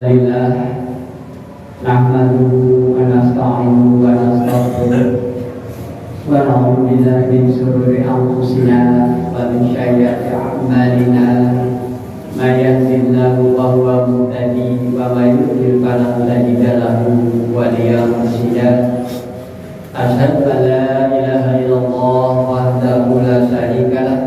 Alhamdulillah, nahmaduhu wa nasta'inuhu wa nastaghfiruh wa na'udzu billahi min shururi anfusina wa min sayyiati a'malina. May yahdihillahu fa huwa muhtadi wa may yudlil fala hadiya lahu waliyyan mursyida. Asyhadu an la ilaha illallah wahdahu la syarika lah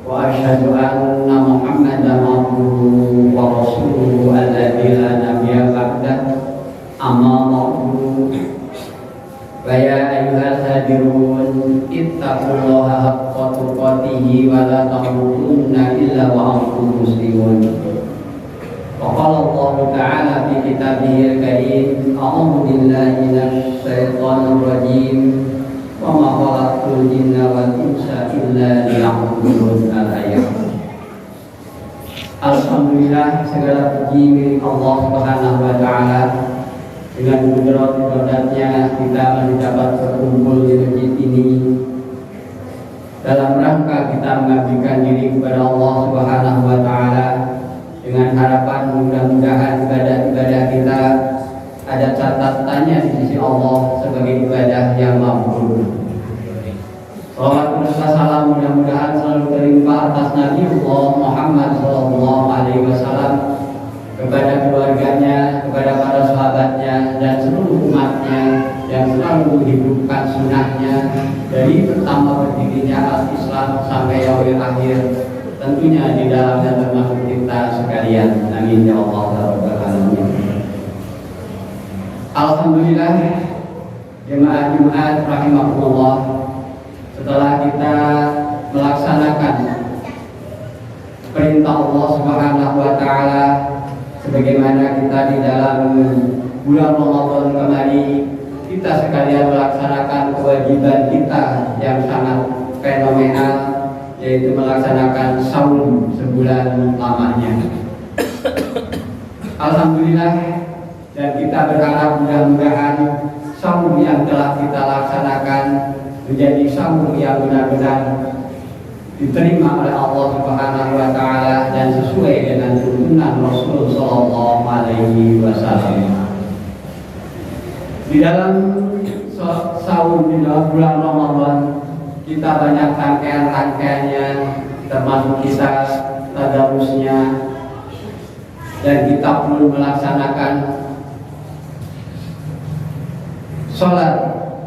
wa asyhadu anna Muhammadan abduhu wa rasuluhu alladzi la nabiyya ba'dah. Amma ba'du, wa ya ayyuhal hadirun ittaqullaha haqqa tuqatih wa la tamutunna illa wa antum muslimun. Wa qala Allah ta'ala fi kitabihil karim, a'udzu billahi minasy syaithanir rajim. Wa ma khalaqtul jinna wal insa illa liya'budun. Al-ayat. Alhamdulillah, segala puji milik Allah Subhanahu wa taala. Dengan kudrat-kudratnya kita mendapat berkumpul di masjid ini dalam rangka kita mengabdikan diri kepada Allah Subhanahu wa taala, dengan harapan mudah-mudahan ibadah-ibadah kita ada catatannya di sisi Allah sebagai ibadah yang makbul. Salawat dan salam mudah-mudahan selalu terlimpah atas Nabi Allah Muhammad SAW, kepada keluarganya, kepada para sahabatnya, dan seluruh umatnya yang selalu menghidupkan sunnahnya dari pertama berdirinya al-Islam sampai yaumil akhir, tentunya di dalamnya termasuk kita sekalian. Amin ya Allah ya Rabbal alamin. Alhamdulillah, jemaah Jumat rahimahullah, setelah kita melaksanakan perintah Allah Subhanahu wa taala, sebagaimana kita di dalam bulan Ramadan kemarin, kita sekalian melaksanakan kewajiban kita yang sangat fenomenal, yaitu melaksanakan saum sebulan lamanya. Alhamdulillah, dan kita berharap mudah-mudahan saum yang telah kita laksanakan menjadi saum yang benar-benar diterima oleh Allah Subhanahu wa taala dan sesuai dengan tuntunan Rasul sallallahu alaihi wasallam. Di dalam saum di dalam bulan Ramadan kita banyak rangkaian-rangkaiannya, termasuk kita tadarusnya, dan kita perlu melaksanakan sholat,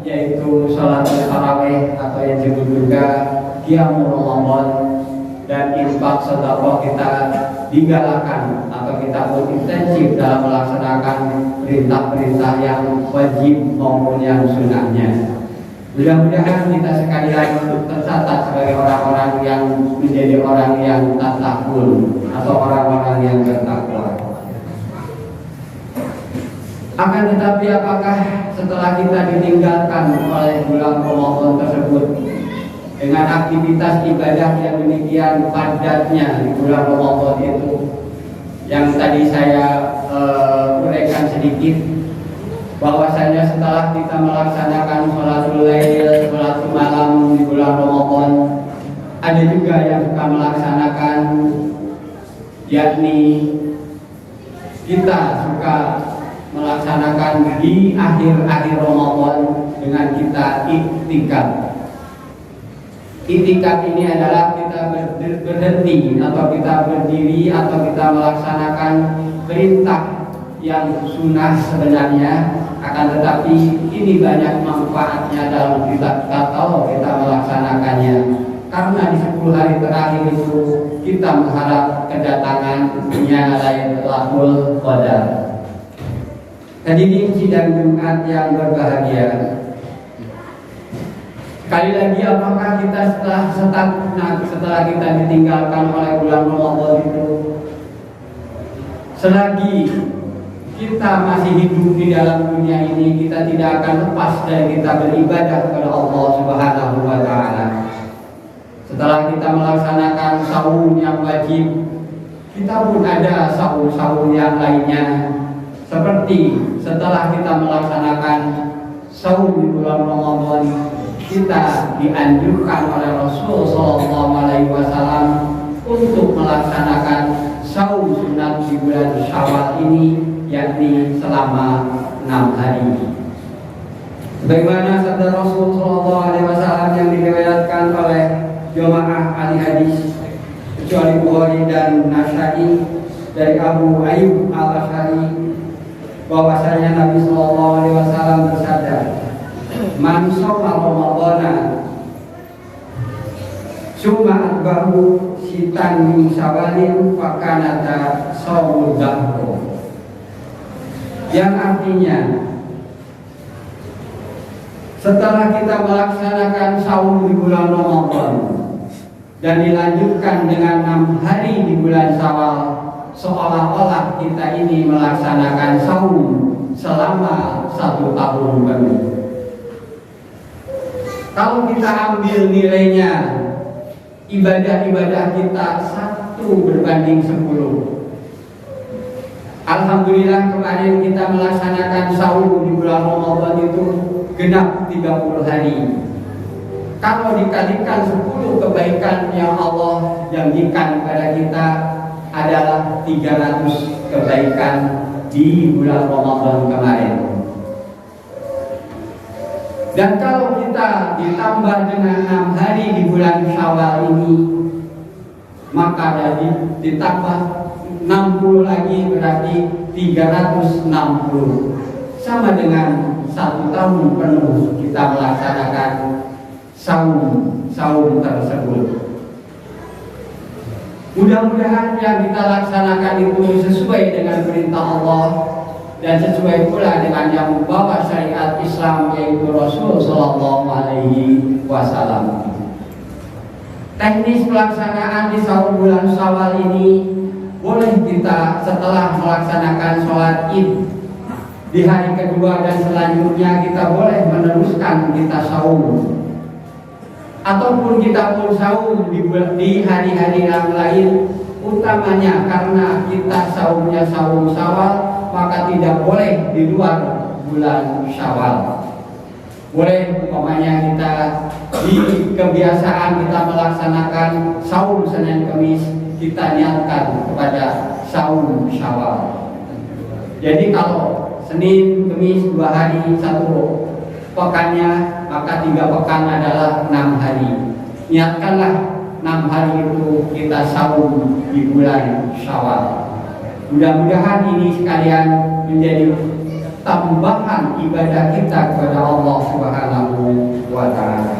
yaitu sholat tarawih atau yang disebut juga qiyamul Ramadan, dan infak sedekah kita digalakkan atau kita pun intensif dalam melaksanakan perintah-perintah yang wajib maupun yang sunnahnya. Mudah-mudahan kita sekalian tercatat sebagai orang-orang yang menjadi orang yang tatakun atau orang-orang yang bertakwa. Akan tetapi apakah setelah kita ditinggalkan oleh bulan Ramadan tersebut dengan aktivitas ibadah yang demikian padatnya di bulan Ramadan itu, yang tadi saya uraikan sedikit, bahwasanya setelah kita melaksanakan sholatul lail, sholatul malam di bulan Ramadan, ada juga yang suka melaksanakan, yakni kita suka melaksanakan di akhir-akhir Ramadan dengan kita iktikaf. Iktikaf ini adalah kita berhenti atau kita berdiri atau kita melaksanakan perintah yang sunnah sebenarnya, akan tetapi ini banyak manfaatnya dalam kita kalau kita melaksanakannya, karena di 10 hari terakhir itu kita mengharap kedatangannya Lailatul Qadar. Hadirin sidang Jumat yang berbahagia, sekali lagi, apakah kita setelah kita ditinggalkan oleh bulan Ramadan itu, selagi kita masih hidup di dalam dunia ini, kita tidak akan lepas dari kita beribadah kepada Allah Subhanahu wa taala. Setelah kita melaksanakan saum yang wajib, kita pun ada saum-saum yang lainnya. Seperti setelah kita melaksanakan saum di bulan Ramadan, kita dianjurkan oleh Rasul sallallahu alaihi wasallam untuk melaksanakan saum sunat di bulan Syawal ini yakni selama 6 hari. Sebagaimana sabda Rasul Shallallahu Alaihi Wasallam yang diriwayatkan oleh jamaah ahli hadis kecuali Bukhari dan Nasa'i dari Abu Ayyub Al-Asy'ari bahwasanya Nabi Shallallahu Alaihi Wasallam bersabda, "Man shoma Ramadhana summa atba'ahu sitan min Syawalin fakanata shaumul dahr." Yang artinya, setelah kita melaksanakan saum di bulan Ramadan dan dilanjutkan dengan 6 hari di bulan Syawal, seolah-olah kita ini melaksanakan saum selama 1 tahun penuh. Kalau kita ambil nilainya, ibadah-ibadah kita 1 berbanding 10. Alhamdulillah kemarin kita melaksanakan saum di bulan Ramadan itu genap 30 hari. Kalau dikalikan 10 kebaikan yang Allah janjikan kepada kita adalah 300 kebaikan di bulan Ramadan kemarin. Dan kalau kita ditambah dengan 6 hari di bulan Syawal ini, maka jadi ditambah 60 lagi berarti 360, sama dengan 1 tahun penuh kita melaksanakan saum tersebut. Mudah-mudahan yang kita laksanakan itu sesuai dengan perintah Allah dan sesuai pula dengan yang membawa syariat Islam, yaitu Rasul Shallallahu Alaihi Wasallam. Teknis pelaksanaan di saum bulan Syawal ini boleh kita setelah melaksanakan sholat Id di hari kedua dan selanjutnya kita boleh meneruskan kita saum, ataupun kita pun saum di hari-hari yang lain. Utamanya karena kita saumnya saum Syawal, maka tidak boleh di luar bulan Syawal. Boleh umpamanya kita di kebiasaan kita melaksanakan saum Senin Kamis, kita niatkan kepada saum Syawal. Jadi kalau Senin, Kamis 2 hari 1 pekannya, maka 3 pekan adalah 6 hari. Niatkanlah 6 hari itu kita saum di bulan Syawal. Mudah-mudahan ini sekalian menjadi tambahan ibadah kita kepada Allah Subhanahu wa Ta'ala.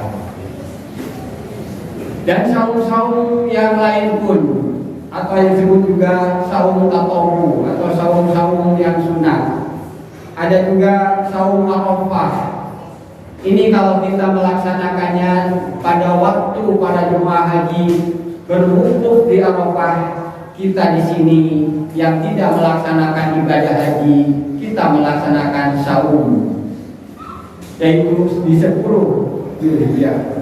Dan saum-saum yang lain pun, atau yang disebut juga saum tatawwu atau saum-saum yang sunnah, ada juga saum Arafah. Ini kalau kita melaksanakannya pada waktu para jemaah haji berwukuf di Arafah, kita di sini yang tidak melaksanakan ibadah haji, kita melaksanakan saum, yaitu di 10 Dzulhijjah.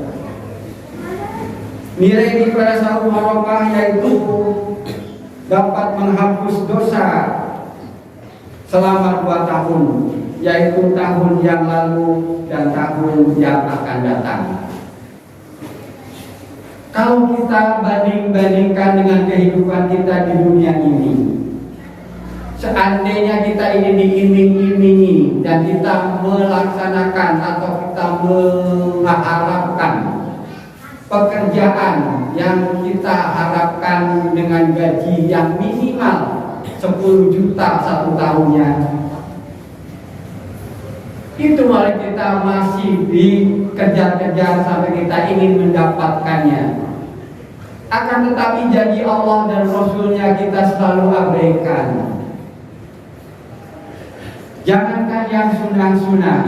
Nilai di pada saum Arafah yaitu dapat menghapus dosa selama 2 tahun, yaitu tahun yang lalu dan tahun yang akan datang. Kalau kita banding-bandingkan dengan kehidupan kita di dunia ini, seandainya kita ini diiming-imingi dan kita melaksanakan atau kita mengharapkan pekerjaan yang kita harapkan dengan gaji yang minimal 10 juta 1 tahunnya, itu malah kita masih dikejar-kejar sampai kita ingin mendapatkannya. Akan tetapi janji Allah dan Rasulnya kita selalu abaikan. Jangankan yang sunnah-sunnah,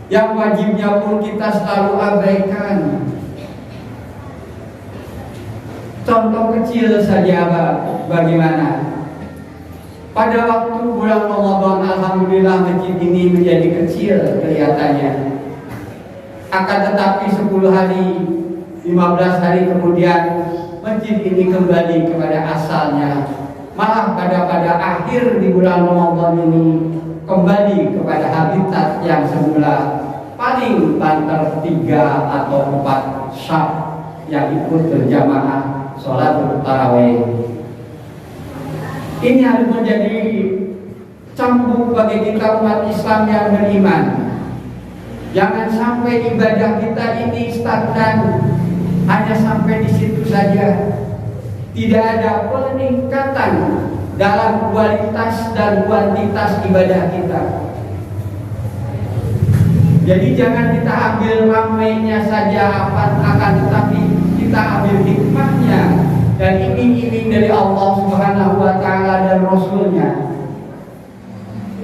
yang wajibnya pun kita selalu abaikan. Contoh kecil saja, bagaimana? Pada waktu bulan Ramadan, alhamdulillah masjid ini menjadi kecil kelihatannya. Akan tetapi 10 hari, 15 hari kemudian masjid ini kembali kepada asalnya. Malah pada akhir di bulan Ramadan ini kembali kepada habitat yang semula, paling banter 3 atau 4 syaf yang ikut berjamaah sholat tarawih. Ini harus menjadi cambuk bagi kita umat Islam yang beriman. Jangan sampai ibadah kita ini stagnan, hanya sampai di situ saja. Tidak ada peningkatan dalam kualitas dan kuantitas ibadah kita. Jadi jangan kita ambil ramainya saja, akan tetapi kita ambil hikmahnya dan iming-iming dari Allah Subhanahu wa Ta'ala dan Rasulnya.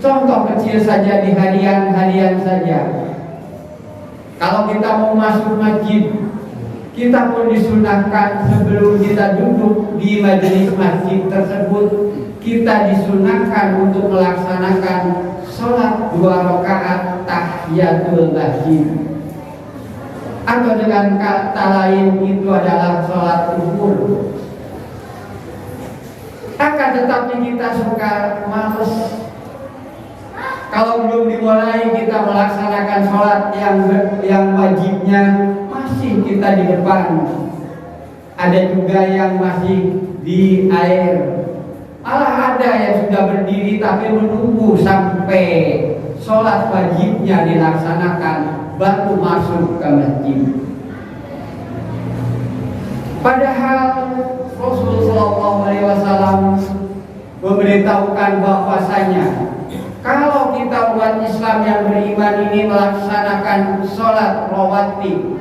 Contoh kecil saja di harian-harian saja. Kalau kita mau masuk masjid, kita pun disunahkan sebelum kita duduk di majelis masjid tersebut, kita disunahkan untuk melaksanakan sholat 2 rakaat tahiyatul masjid. Atau dengan kata lain itu adalah sholat zuhur. Akan tetapi kita suka males. Kalau belum dimulai kita melaksanakan sholat yang wajibnya, masih kita di depan. Ada juga yang masih di air. Malah ada yang sudah berdiri tapi menunggu sampai sholat wajibnya dilaksanakan baru masuk ke masjid. Padahal Rasulullah SAW memberitahukan bahwasanya kalau kita umat Islam yang beriman ini melaksanakan sholat rawatib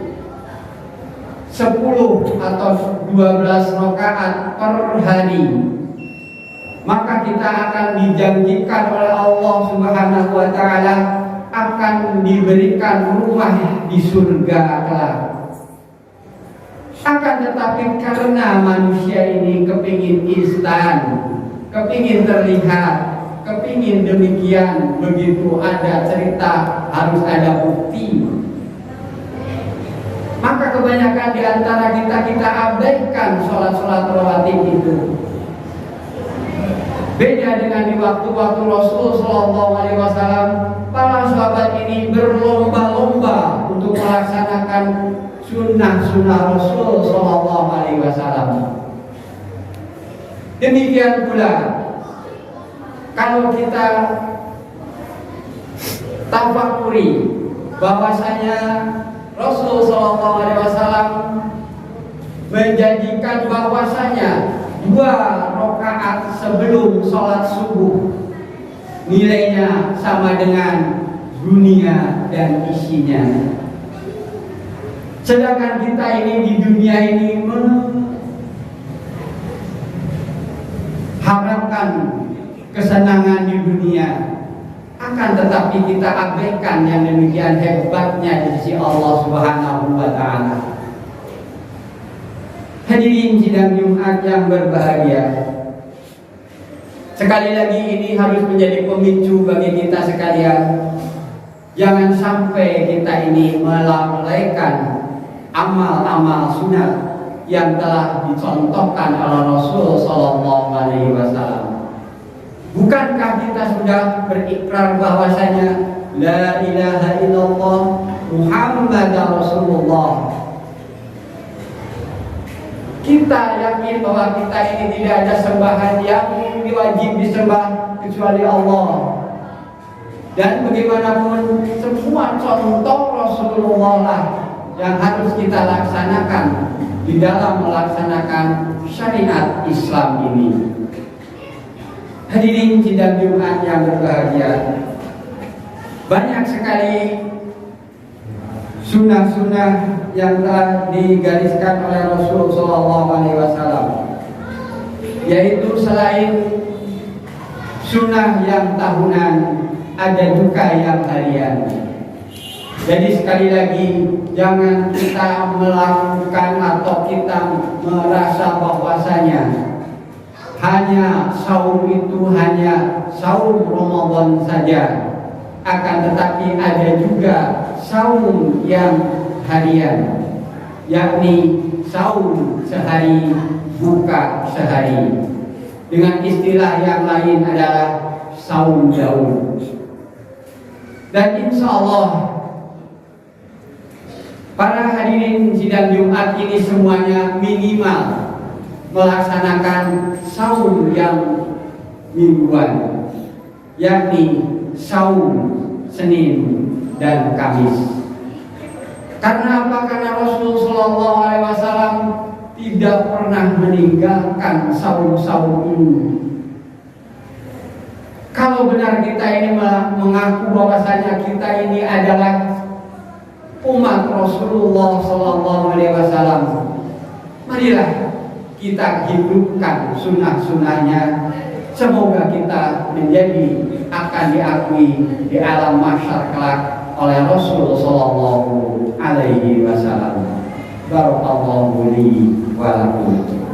10 atau 12 rakaat per hari, maka kita akan dijanjikan oleh Allah Subhanahu wa Ta'ala akan diberikan rumah di surga kelak. Akan tetapi karena manusia ini kepingin instan, kepingin terlihat, kepingin demikian, begitu ada cerita harus ada bukti, maka kebanyakan di antara kita abaikan sholat-sholat rawatib itu. Beda dengan di waktu-waktu Rasul Shallallahu Alaihi Wasallam, para sahabat ini berlomba-lomba untuk melaksanakan sunnah-sunnah Rasul Shallallahu Alaihi Wasallam. Demikian pula kalau kita tafakuri bahwasanya Rasul Shallallahu Alaihi Wasallam menjanjikan bahwasanya 2 rakaat sebelum sholat subuh nilainya sama dengan dunia dan isinya. Sedangkan kita ini di dunia ini mengharapkan kesenangan di dunia, akan tetapi kita abaikan yang demikian hebatnya di sisi Allah Subhanahu wa Ta'ala. Hadirin sidang Jumat yang berbahagia, sekali lagi ini harus menjadi pemicu bagi kita sekalian. Jangan sampai kita ini melalaikan amal-amal sunat yang telah dicontohkan oleh Rasul Sallallahu Alaihi Wasallam. Bukankah kita sudah berikrar bahwasanya La ilaha illallah Muhammad Rasulullah? Kita yakin bahwa kita ini tidak ada sembahan yang wajib disembah kecuali Allah. Dan bagaimanapun semua contoh Rasulullah lah yang harus kita laksanakan di dalam melaksanakan syariat Islam ini. Hadirin sidang Jumat yang berbahagia, banyak sekali sunnah-sunnah yang telah digariskan oleh Rasul Sallallahu Alaihi Wasallam, yaitu selain sunnah yang tahunan, ada juga yang harian. Jadi sekali lagi, jangan kita melakukan atau kita merasa bahwasanya hanya saum itu hanya saum Ramadan saja, akan tetapi ada juga saum yang harian, yakni saum sehari buka sehari. Dengan istilah yang lain adalah saum Daud. Dan insya Allah para hadirin sidang Jumat ini semuanya minimal melaksanakan saum yang mingguan, yakni saum Senin dan Kamis. Karena apa? Karena Rasulullah SAW tidak pernah meninggalkan saum-saum ini. Kalau benar kita ini mengaku bahwasanya kita ini adalah umat Rasulullah SAW, marilah kita hidupkan sunnah-sunnahnya. Semoga kita menjadi akan diakui di alam mahsyar kelak oleh Rasul sallallahu alaihi wasallam. Barakallahu li wa lakum.